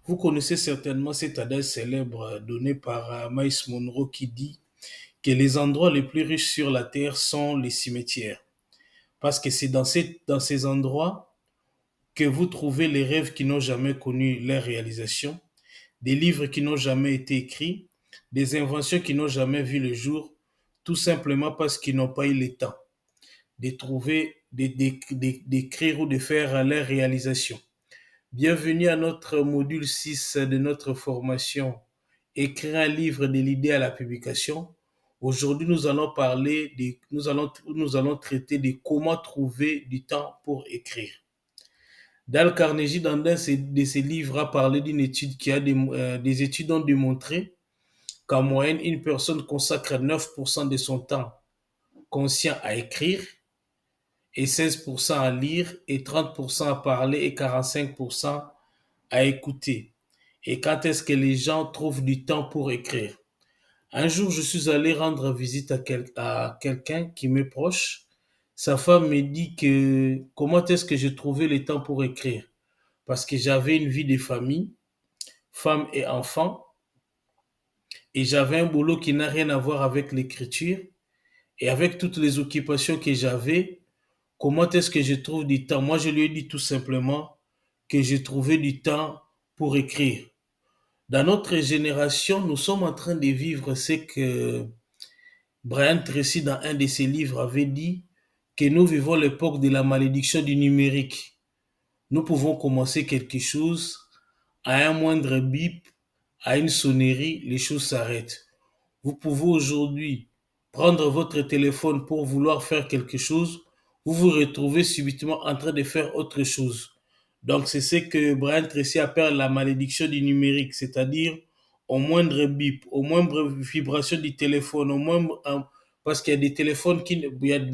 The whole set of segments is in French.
Vous connaissez certainement cet adage célèbre donné par Miles Monroe qui dit que les endroits les plus riches sur la terre sont les cimetières. Parce que c'est dans ces endroits que vous trouvez les rêves qui n'ont jamais connu leur réalisation, des livres qui n'ont jamais été écrits, des inventions qui n'ont jamais vu le jour, tout simplement parce qu'ils n'ont pas eu le temps de trouver, d'écrire ou de faire leur réalisation. Bienvenue à notre module 6 de notre formation Écrire un livre de l'idée à la publication. Aujourd'hui, nous allons traiter de comment trouver du temps pour écrire. Dale Carnegie, dans un de ses livres, a parlé d'une étude des études ont démontré qu'en moyenne, une personne consacre 9% de son temps conscient à écrire et 16% à lire et 30% à parler et 45% à écouter. Et quand est-ce que les gens trouvent du temps pour écrire? Un jour, je suis allé rendre visite à quelqu'un qui m'est proche. Sa femme me dit que comment est-ce que j'ai trouvé le temps pour écrire? Parce que j'avais une vie de famille, femme et enfant, et j'avais un boulot qui n'a rien à voir avec l'écriture. Et avec toutes les occupations que j'avais, comment est-ce que je trouve du temps? Moi, je lui ai dit tout simplement que j'ai trouvé du temps pour écrire. Dans notre génération, nous sommes en train de vivre ce que Brian Tracy, dans un de ses livres, avait dit, que nous vivons l'époque de la malédiction du numérique. Nous pouvons commencer quelque chose, à un moindre bip, à une sonnerie, les choses s'arrêtent. Vous pouvez aujourd'hui prendre votre téléphone pour vouloir faire quelque chose, vous vous retrouvez subitement en train de faire autre chose. Donc, c'est ce que Brian Tracy appelle la malédiction du numérique, c'est-à-dire au moindre bip, au moindre vibration du téléphone, parce qu'il y a des téléphones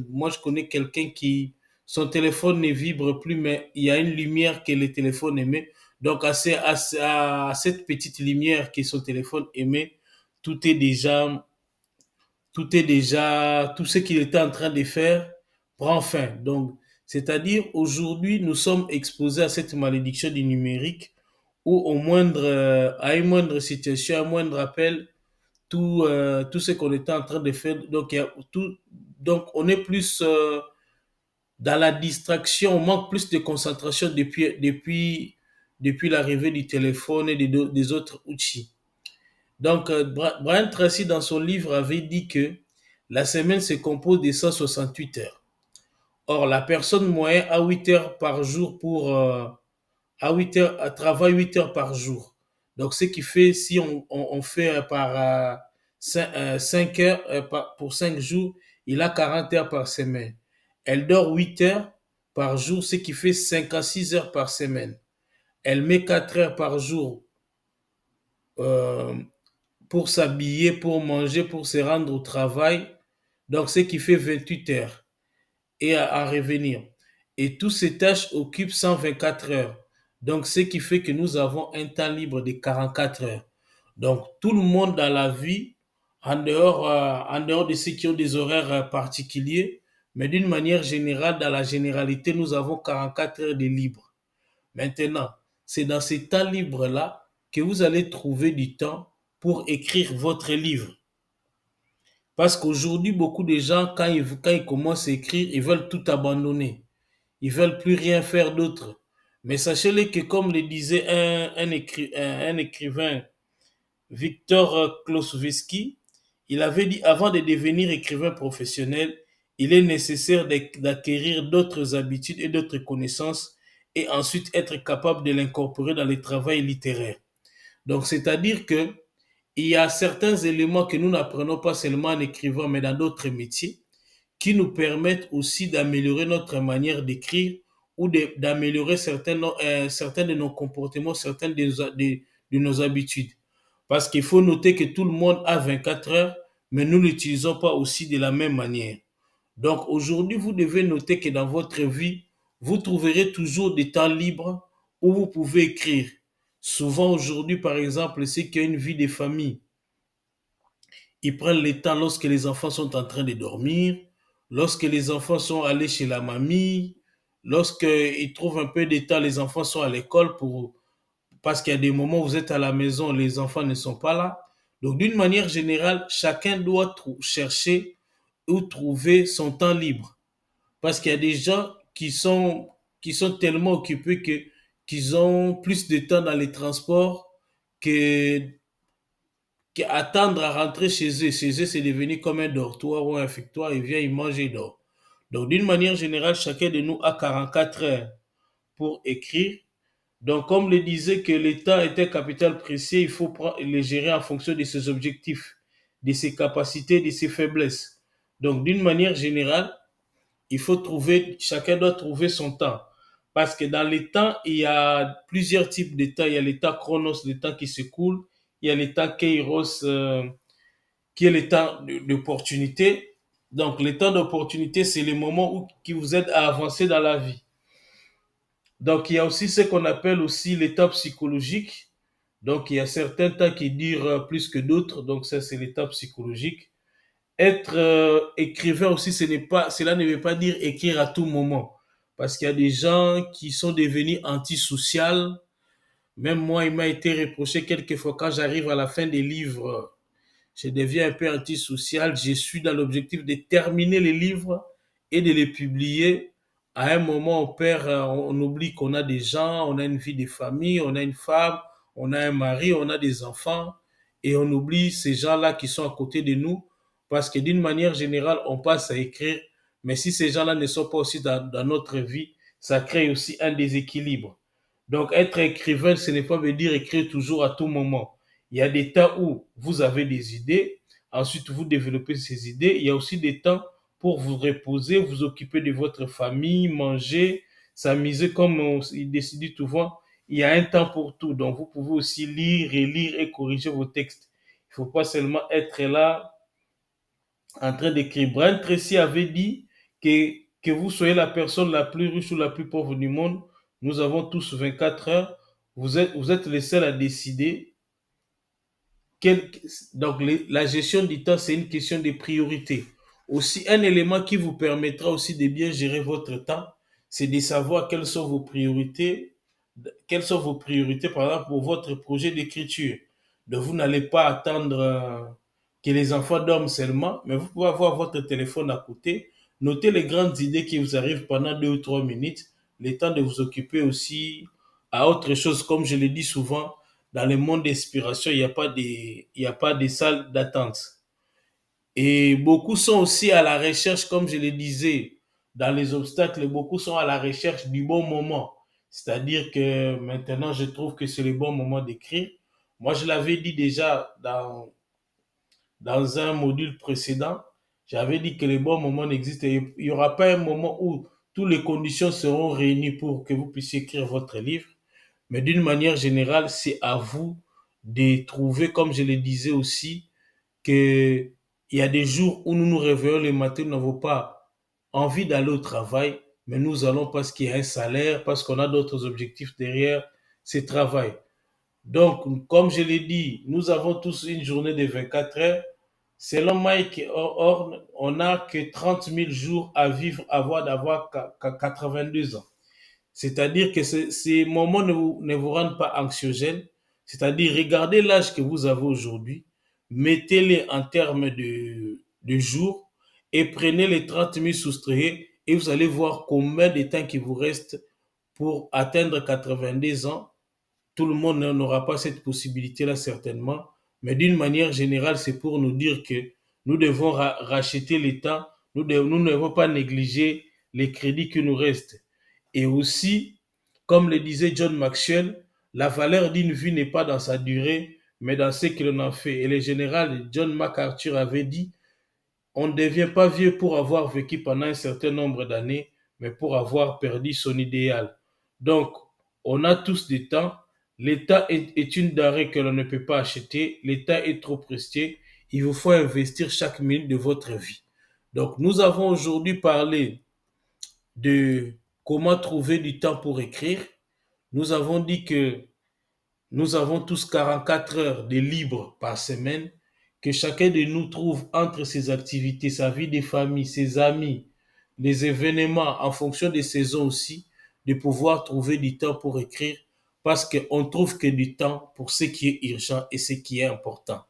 moi je connais quelqu'un qui, son téléphone ne vibre plus, mais il y a une lumière que le téléphone émet. Donc, à cette petite lumière que son téléphone émet, tout est déjà, tout ce qu'il était en train de faire prend fin. Donc, c'est-à-dire, aujourd'hui, nous sommes exposés à cette malédiction du numérique où à une moindre situation, à un moindre appel, tout ce qu'on était en train de faire, donc on est plus dans la distraction, on manque plus de concentration depuis l'arrivée du téléphone et des autres outils. Donc, Brian Tracy, dans son livre, avait dit que la semaine se compose de 168 heures. Or, la personne moyenne a 8 heures par jour à 8 heures, travaille 8 heures par jour. Donc, ce qui fait, si on fait par 5 heures pour 5 jours, il a 40 heures par semaine. Elle dort 8 heures par jour, ce qui fait 56 heures par semaine. Elle met 4 heures par jour euh, pour s'habiller, pour manger, pour se rendre au travail. Donc, ce qui fait 28 heures et à revenir. Et toutes ces tâches occupent 124 heures. Donc, ce qui fait que nous avons un temps libre de 44 heures. Donc, tout le monde dans la vie, en dehors de ceux qui ont des horaires particuliers, mais d'une manière générale, dans la généralité, nous avons 44 heures de libre. Maintenant, c'est dans ces temps libres-là que vous allez trouver du temps pour écrire votre livre. Parce qu'aujourd'hui, beaucoup de gens, quand ils commencent à écrire, ils veulent tout abandonner. Ils veulent plus rien faire d'autre. Mais sachez-le que, comme le disait un écrivain, Victor Klosowski, il avait dit, avant de devenir écrivain professionnel, il est nécessaire d'acquérir d'autres habitudes et d'autres connaissances et ensuite être capable de l'incorporer dans le travail littéraire. Donc, c'est-à-dire que il y a certains éléments que nous n'apprenons pas seulement en écrivant, mais dans d'autres métiers, qui nous permettent aussi d'améliorer notre manière d'écrire ou d'améliorer certains de nos comportements, certaines de nos habitudes. Parce qu'il faut noter que tout le monde a 24 heures, mais nous ne l'utilisons pas aussi de la même manière. Donc aujourd'hui, vous devez noter que dans votre vie, vous trouverez toujours des temps libres où vous pouvez écrire. Souvent aujourd'hui, par exemple, ceux qui ont une vie de famille, ils prennent le temps lorsque les enfants sont en train de dormir, lorsque les enfants sont allés chez la mamie, lorsqu'ils trouvent un peu de temps, les enfants sont à l'école parce qu'il y a des moments où vous êtes à la maison, les enfants ne sont pas là. Donc, d'une manière générale, chacun doit chercher ou trouver son temps libre. Parce qu'il y a des gens qui sont tellement occupés qu'ils ont plus de temps dans les transports que, qu'attendre à rentrer chez eux. Chez eux, c'est devenu comme un dortoir ou un fictoire. Il vient, il mange et il dort. Donc, d'une manière générale, chacun de nous a 44 heures pour écrire. Donc, comme le disait que l'État est un capital précieux, il faut le gérer en fonction de ses objectifs, de ses capacités, de ses faiblesses. Donc, d'une manière générale, il faut trouver, chacun doit trouver son temps. Parce que dans les temps, il y a plusieurs types de temps. Il y a le temps chronos, le temps qui s'écoule. Il y a le temps kairos, qui est le temps d'opportunité. Donc, le temps d'opportunité, c'est le moment qui vous aide à avancer dans la vie. Donc, il y a aussi ce qu'on appelle aussi l'état psychologique. Donc, il y a certains temps qui durent plus que d'autres. Donc, ça, c'est l'état psychologique. Être écrivain aussi, cela ne veut pas dire écrire à tout moment. Parce qu'il y a des gens qui sont devenus antisociaux. Même moi, il m'a été reproché quelquefois quand j'arrive à la fin des livres, je deviens un peu antisocial. Je suis dans l'objectif de terminer les livres et de les publier. À un moment, on oublie qu'on a des gens, on a une vie de famille, on a une femme, on a un mari, on a des enfants, et on oublie ces gens-là qui sont à côté de nous, parce que d'une manière générale, on passe à écrire, mais si ces gens-là ne sont pas aussi dans notre vie, ça crée aussi un déséquilibre. Donc, être écrivain, ce n'est pas veut dire écrire toujours à tout moment. Il y a des temps où vous avez des idées, ensuite vous développez ces idées. Il y a aussi des temps pour vous reposer, vous occuper de votre famille, manger, s'amuser comme on décide souvent. Il y a un temps pour tout. Donc vous pouvez aussi lire, relire et corriger vos textes. Il ne faut pas seulement être là en train d'écrire. Brian Tracy avait dit que vous soyez la personne la plus riche ou la plus pauvre du monde, nous avons tous 24 heures. Vous êtes les seuls à décider quel- donc, la gestion du temps, c'est une question de priorité. Aussi, un élément qui vous permettra aussi de bien gérer votre temps, c'est de savoir quelles sont vos priorités, par exemple, pour votre projet d'écriture. Donc, vous n'allez pas attendre que les enfants dorment seulement, mais vous pouvez avoir votre téléphone à côté, noter les grandes idées qui vous arrivent pendant 2 ou 3 minutes, le temps de vous occuper aussi à autre chose, comme je le dis souvent, dans le monde d'inspiration, il y a pas de salle d'attente. Et beaucoup sont aussi à la recherche, comme je le disais, dans les obstacles, beaucoup sont à la recherche du bon moment. C'est-à-dire que maintenant, je trouve que c'est le bon moment d'écrire. Moi, je l'avais dit déjà dans un module précédent, j'avais dit que le bon moment n'existe. Il n'y aura pas un moment où toutes les conditions seront réunies pour que vous puissiez écrire votre livre. Mais d'une manière générale, c'est à vous de trouver, comme je le disais aussi, que il y a des jours où nous nous réveillons le matin, nous n'avons pas envie d'aller au travail, mais nous allons parce qu'il y a un salaire, parce qu'on a d'autres objectifs derrière ce travail. Donc, comme je l'ai dit, nous avons tous une journée de 24 heures. Selon Mike Horn, on n'a que 30 000 jours à vivre avant d'avoir 82 ans. C'est-à-dire que ces moments ne vous rendent pas anxiogène. C'est-à-dire, regardez l'âge que vous avez aujourd'hui, mettez-les en termes de jours et prenez les 30 000 soustraits et vous allez voir combien de temps il vous reste pour atteindre 82 ans. Tout le monde n'aura pas cette possibilité-là certainement, mais d'une manière générale, c'est pour nous dire que nous devons racheter les temps, nous ne devons pas négliger les crédits qui nous restent. Et aussi, comme le disait John Maxwell, la valeur d'une vie n'est pas dans sa durée, mais dans ce que l'on en fait. Et le général John MacArthur avait dit, on ne devient pas vieux pour avoir vécu pendant un certain nombre d'années, mais pour avoir perdu son idéal. Donc, on a tous des temps. L'État est une denrée que l'on ne peut pas acheter. L'État est trop précieux. Il vous faut investir chaque minute de votre vie. Donc, nous avons aujourd'hui parlé de comment trouver du temps pour écrire. Nous avons dit que nous avons tous 44 heures de libre par semaine, que chacun de nous trouve entre ses activités, sa vie de famille, ses amis, les événements, en fonction des saisons aussi, de pouvoir trouver du temps pour écrire. parce qu'on trouve que du temps pour ce qui est urgent et ce qui est important.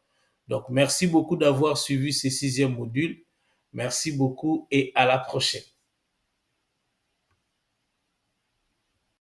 Donc, merci beaucoup d'avoir suivi ce 6e module. Merci beaucoup et à la prochaine.